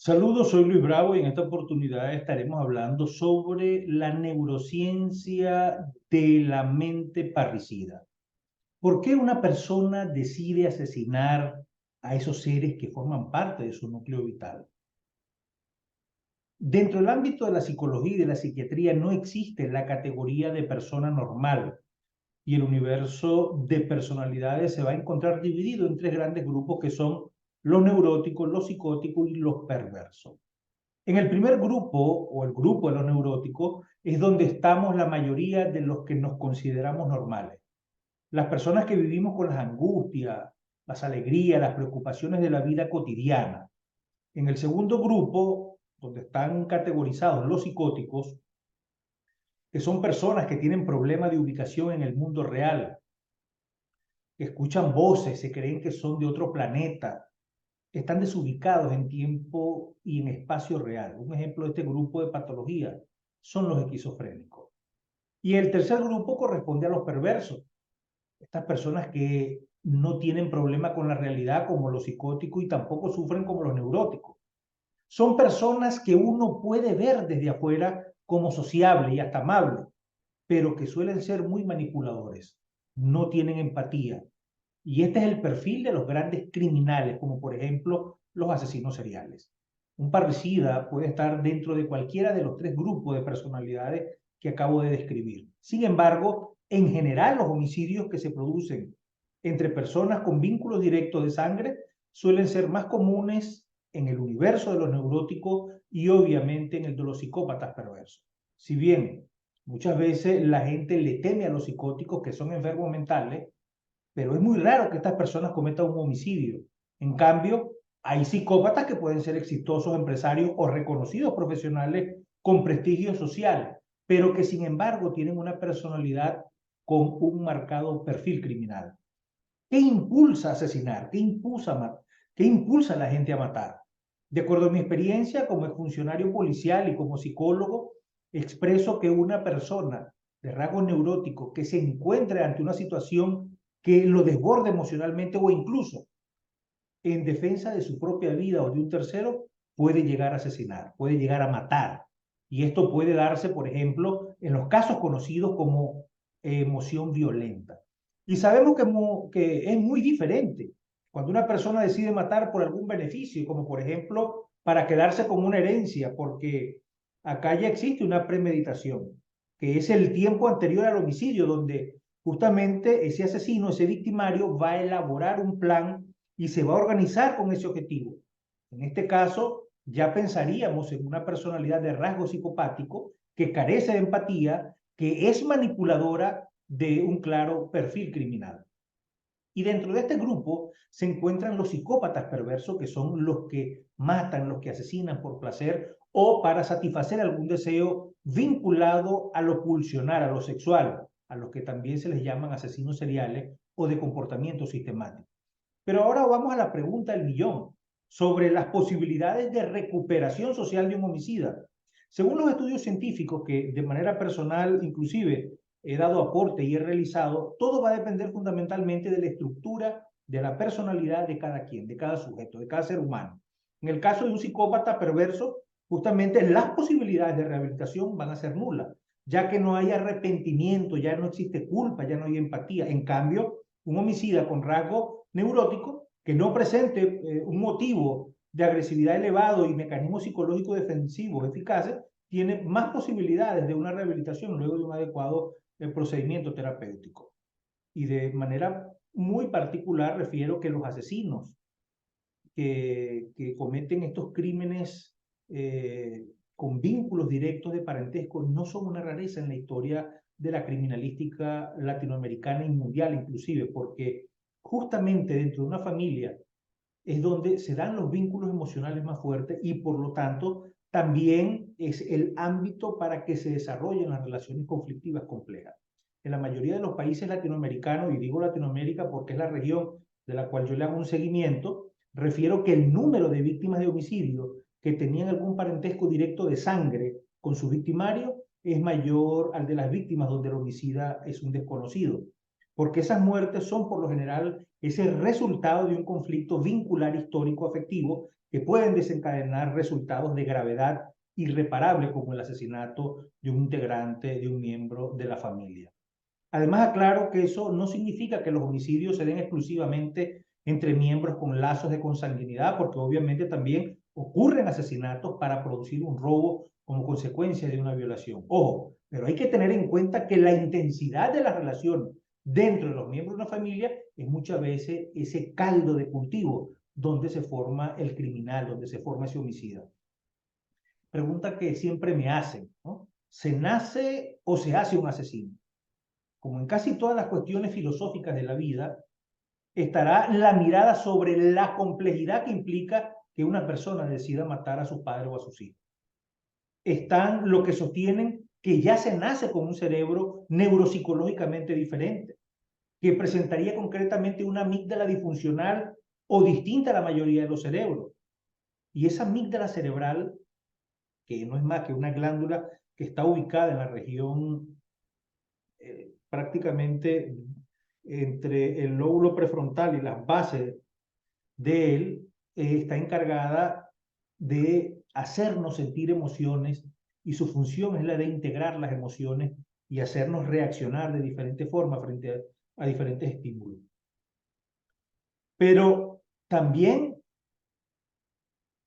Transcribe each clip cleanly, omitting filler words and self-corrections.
Saludos, soy Luis Bravo y en esta oportunidad estaremos hablando sobre la neurociencia de la mente parricida. ¿Por qué una persona decide asesinar a esos seres que forman parte de su núcleo vital? Dentro del ámbito de la psicología y de la psiquiatría no existe la categoría de persona normal y el universo de personalidades se va a encontrar dividido en tres grandes grupos que son los neuróticos, los psicóticos y los perversos. En el primer grupo, o el grupo de los neuróticos, es donde estamos la mayoría de los que nos consideramos normales. Las personas que vivimos con las angustias, las alegrías, las preocupaciones de la vida cotidiana. En el segundo grupo, donde están categorizados los psicóticos, que son personas que tienen problemas de ubicación en el mundo real, que escuchan voces, se creen que son de otro planeta, están desubicados en tiempo y en espacio real. Un ejemplo de este grupo de patología son los esquizofrénicos. Y el tercer grupo corresponde a los perversos, estas personas que no tienen problema con la realidad como los psicóticos y tampoco sufren como los neuróticos. Son personas que uno puede ver desde afuera como sociable y hasta amable, pero que suelen ser muy manipuladores, no tienen empatía, y este es el perfil de los grandes criminales, como por ejemplo los asesinos seriales. Un parricida puede estar dentro de cualquiera de los tres grupos de personalidades que acabo de describir. Sin embargo, en general los homicidios que se producen entre personas con vínculos directos de sangre suelen ser más comunes en el universo de los neuróticos y obviamente en el de los psicópatas perversos. Si bien muchas veces la gente le teme a los psicóticos que son enfermos mentales, pero es muy raro que estas personas cometan un homicidio. En cambio, hay psicópatas que pueden ser exitosos empresarios o reconocidos profesionales con prestigio social, pero que sin embargo tienen una personalidad con un marcado perfil criminal. ¿Qué impulsa a asesinar? ¿Qué impulsa a la gente a matar? De acuerdo a mi experiencia como funcionario policial y como psicólogo, expreso que una persona de rasgos neuróticos que se encuentre ante una situación que lo desborde emocionalmente o incluso en defensa de su propia vida o de un tercero, puede llegar a asesinar, puede llegar a matar. Y esto puede darse, por ejemplo, en los casos conocidos como emoción violenta. Y sabemos que es muy diferente cuando una persona decide matar por algún beneficio, como por ejemplo para quedarse con una herencia, porque acá ya existe una premeditación, que es el tiempo anterior al homicidio, donde justamente ese asesino, ese victimario, va a elaborar un plan y se va a organizar con ese objetivo. En este caso, ya pensaríamos en una personalidad de rasgo psicopático que carece de empatía, que es manipuladora de un claro perfil criminal. Y dentro de este grupo se encuentran los psicópatas perversos, que son los que matan, los que asesinan por placer o para satisfacer algún deseo vinculado a lo pulsional, a lo sexual, a los que también se les llaman asesinos seriales o de comportamiento sistemático. Pero ahora vamos a la pregunta del millón sobre las posibilidades de recuperación social de un homicida. Según los estudios científicos que de manera personal inclusive he dado aporte y he realizado, todo va a depender fundamentalmente de la estructura de la personalidad de cada quien, de cada sujeto, de cada ser humano. En el caso de un psicópata perverso, justamente las posibilidades de rehabilitación van a ser nulas, ya que no hay arrepentimiento, ya no existe culpa, ya no hay empatía. En cambio, un homicida con rasgo neurótico que no presente un motivo de agresividad elevado y mecanismos psicológicos defensivos eficaces, tiene más posibilidades de una rehabilitación luego de un adecuado procedimiento terapéutico. Y de manera muy particular refiero que los asesinos que cometen estos crímenes con vínculos directos de parentesco no son una rareza en la historia de la criminalística latinoamericana y mundial inclusive, porque justamente dentro de una familia es donde se dan los vínculos emocionales más fuertes y por lo tanto también es el ámbito para que se desarrollen las relaciones conflictivas complejas. En la mayoría de los países latinoamericanos, y digo Latinoamérica porque es la región de la cual yo le hago un seguimiento, refiero que el número de víctimas de homicidio que tenían algún parentesco directo de sangre con su victimario es mayor al de las víctimas donde el homicida es un desconocido, porque esas muertes son por lo general ese resultado de un conflicto vincular histórico afectivo que pueden desencadenar resultados de gravedad irreparable como el asesinato de un integrante, de un miembro de la familia. Además, aclaro que eso no significa que los homicidios se den exclusivamente entre miembros con lazos de consanguinidad, porque obviamente también ocurren asesinatos para producir un robo como consecuencia de una violación. Ojo, pero hay que tener en cuenta que la intensidad de la relación dentro de los miembros de una familia es muchas veces ese caldo de cultivo donde se forma el criminal, donde se forma ese homicida. Pregunta que siempre me hacen, ¿no? ¿Se nace o se hace un asesino? Como en casi todas las cuestiones filosóficas de la vida, estará la mirada sobre la complejidad que implica que una persona decida matar a su padre o a sus hijos. Están los que sostienen que ya se nace con un cerebro neuropsicológicamente diferente, que presentaría concretamente una amígdala disfuncional o distinta a la mayoría de los cerebros. Y esa amígdala cerebral, que no es más que una glándula que está ubicada en la región prácticamente entre el lóbulo prefrontal y las bases de él, está encargada de hacernos sentir emociones y su función es la de integrar las emociones y hacernos reaccionar de diferentes formas frente a diferentes estímulos. Pero también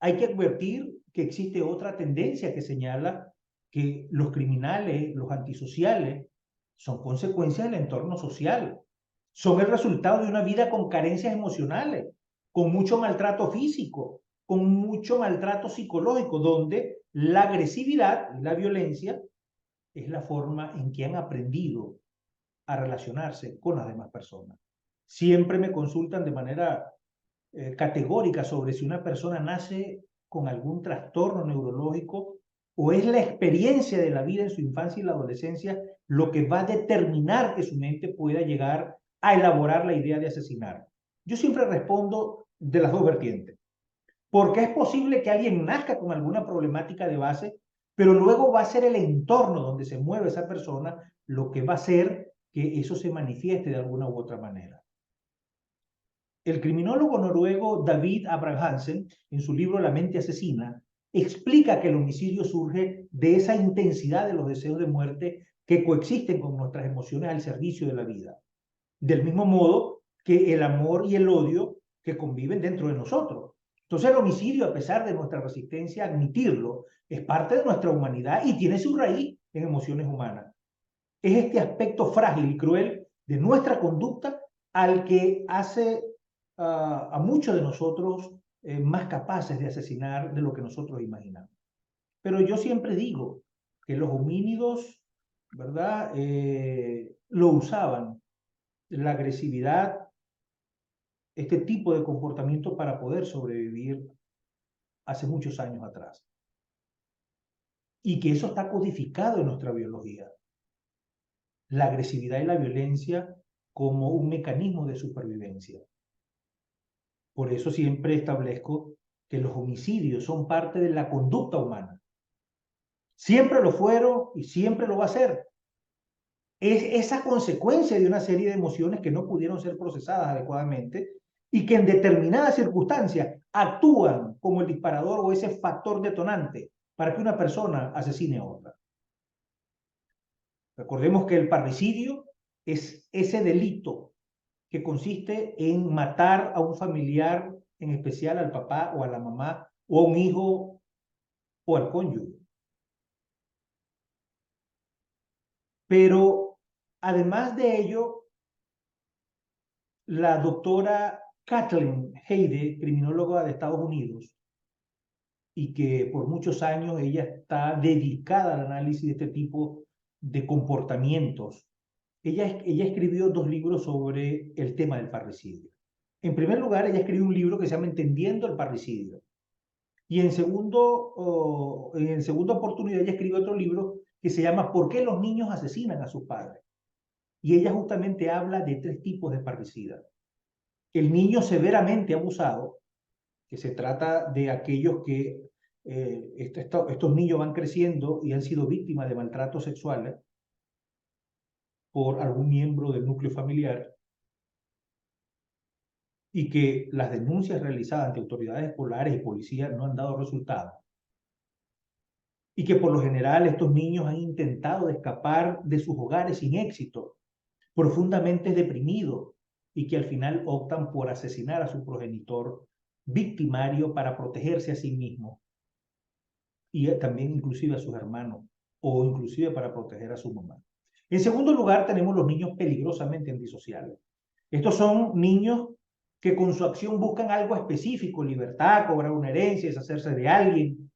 hay que advertir que existe otra tendencia que señala que los criminales, los antisociales, son consecuencias del entorno social, son el resultado de una vida con carencias emocionales, con mucho maltrato físico, con mucho maltrato psicológico, donde la agresividad y la violencia es la forma en que han aprendido a relacionarse con las demás personas. Siempre me consultan de manera categórica sobre si una persona nace con algún trastorno neurológico o es la experiencia de la vida en su infancia y la adolescencia lo que va a determinar que su mente pueda llegar a elaborar la idea de asesinar. Yo siempre respondo de las dos vertientes, porque es posible que alguien nazca con alguna problemática de base, pero luego va a ser el entorno donde se mueve esa persona lo que va a hacer que eso se manifieste de alguna u otra manera. El criminólogo noruego David Abrahamsen, en su libro La mente asesina, explica que el homicidio surge de esa intensidad de los deseos de muerte que coexisten con nuestras emociones al servicio de la vida. Del mismo modo que el amor y el odio que conviven dentro de nosotros. Entonces el homicidio, a pesar de nuestra resistencia a admitirlo, es parte de nuestra humanidad y tiene su raíz en emociones humanas. Es este aspecto frágil y cruel de nuestra conducta al que hace a muchos de nosotros más capaces de asesinar de lo que nosotros imaginamos. Pero yo siempre digo que los homínidos, ¿verdad? Lo usaban, la agresividad, este tipo de comportamiento para poder sobrevivir hace muchos años atrás. Y que eso está codificado en nuestra biología. La agresividad y la violencia como un mecanismo de supervivencia. Por eso siempre establezco que los homicidios son parte de la conducta humana. Siempre lo fueron y siempre lo va a ser. Es esa consecuencia de una serie de emociones que no pudieron ser procesadas adecuadamente y que en determinadas circunstancias actúan como el disparador o ese factor detonante para que una persona asesine a otra. Recordemos que el parricidio es ese delito que consiste en matar a un familiar, en especial al papá o a la mamá, o a un hijo o al cónyuge. Pero además de ello, la doctora Kathleen Heide, criminóloga de Estados Unidos, y que por muchos años ella está dedicada al análisis de este tipo de comportamientos, ella escribió 2 libros sobre el tema del parricidio. En primer lugar, ella escribió un libro que se llama Entendiendo el parricidio. Y en segunda oportunidad, ella escribió otro libro que se llama ¿Por qué los niños asesinan a sus padres? Y ella justamente habla de 3 tipos de parricidas. El niño severamente abusado, que se trata de aquellos que estos niños van creciendo y han sido víctimas de maltratos sexuales por algún miembro del núcleo familiar. y que las denuncias realizadas ante autoridades escolares y policías no han dado resultado, y que por lo general estos niños han intentado escapar de sus hogares sin éxito, profundamente deprimidos, y que al final optan por asesinar a su progenitor victimario para protegerse a sí mismo y también inclusive a sus hermanos o inclusive para proteger a su mamá. En segundo lugar, tenemos los niños peligrosamente antisociales. Estos son niños que con su acción buscan algo específico, libertad, cobrar una herencia, deshacerse de alguien.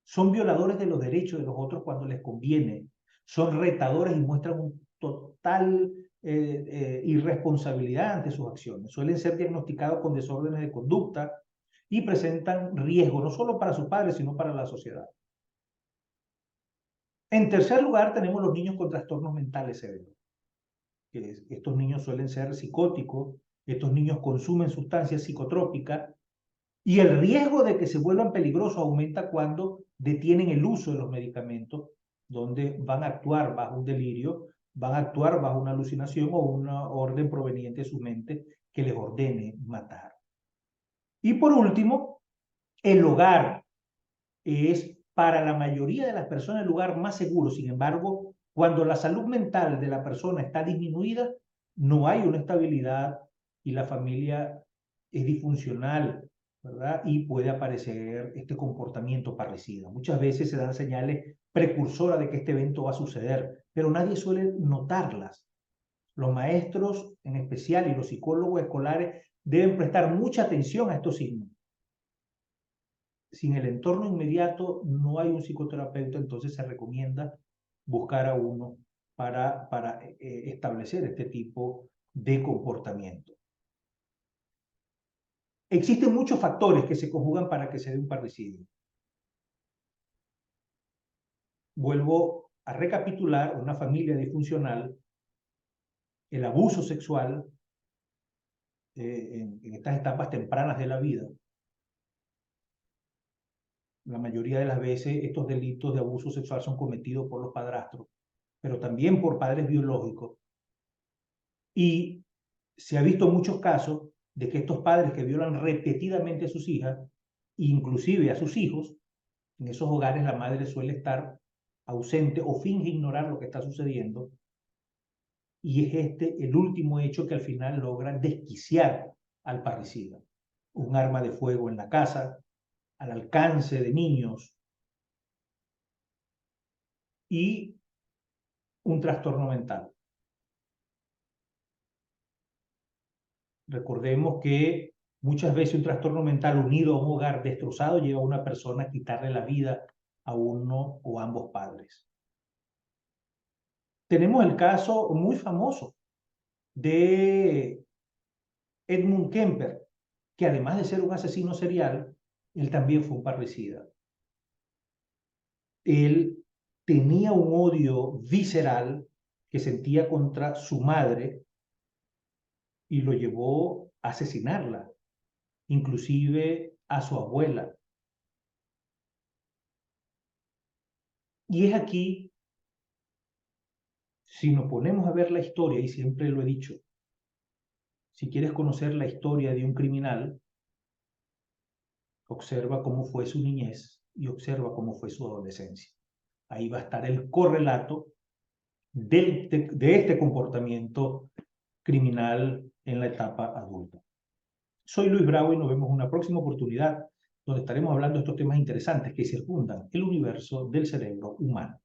Son violadores de los derechos de los otros cuando les conviene. Son retadores y muestran un total irresponsabilidad ante sus acciones. Suelen ser diagnosticados con desórdenes de conducta y presentan riesgo no solo para sus padres, sino para la sociedad. En tercer lugar, tenemos los niños con trastornos mentales severos. Estos niños suelen ser psicóticos, estos niños consumen sustancias psicotrópicas y el riesgo de que se vuelvan peligrosos aumenta cuando detienen el uso de los medicamentos, donde van a actuar bajo un delirio, van a actuar bajo una alucinación o una orden proveniente de su mente que les ordene matar. Y por último, el hogar es para la mayoría de las personas el lugar más seguro. Sin embargo, cuando la salud mental de la persona está disminuida, no hay una estabilidad y la familia es disfuncional, ¿verdad? Y puede aparecer este comportamiento parricida. Muchas veces se dan señales precursoras de que este evento va a suceder, pero nadie suele notarlas. Los maestros en especial y los psicólogos escolares deben prestar mucha atención a estos signos. Si en el entorno inmediato no hay un psicoterapeuta, entonces se recomienda buscar a uno para establecer este tipo de comportamiento. Existen muchos factores que se conjugan para que se dé un parricidio. Vuelvo a recapitular: una familia disfuncional, el abuso sexual en estas etapas tempranas de la vida. La mayoría de las veces estos delitos de abuso sexual son cometidos por los padrastros, pero también por padres biológicos. Y se ha visto muchos casos de que estos padres que violan repetidamente a sus hijas, inclusive a sus hijos, en esos hogares la madre suele estar ausente o finge ignorar lo que está sucediendo, y es este el último hecho que al final logra desquiciar al parricida. Un arma de fuego en la casa, al alcance de niños, y un trastorno mental. Recordemos que muchas veces un trastorno mental unido a un hogar destrozado lleva a una persona a quitarle la vida a uno o ambos padres. Tenemos el caso muy famoso de Edmund Kemper, que además de ser un asesino serial, él también fue un parricida. Él tenía un odio visceral que sentía contra su madre y lo llevó a asesinarla, inclusive a su abuela. Y es aquí, si nos ponemos a ver la historia, y siempre lo he dicho, si quieres conocer la historia de un criminal, observa cómo fue su niñez y observa cómo fue su adolescencia. Ahí va a estar el correlato de este comportamiento criminal en la etapa adulta. Soy Luis Bravo y nos vemos en una próxima oportunidad donde estaremos hablando de estos temas interesantes que circundan el universo del cerebro humano.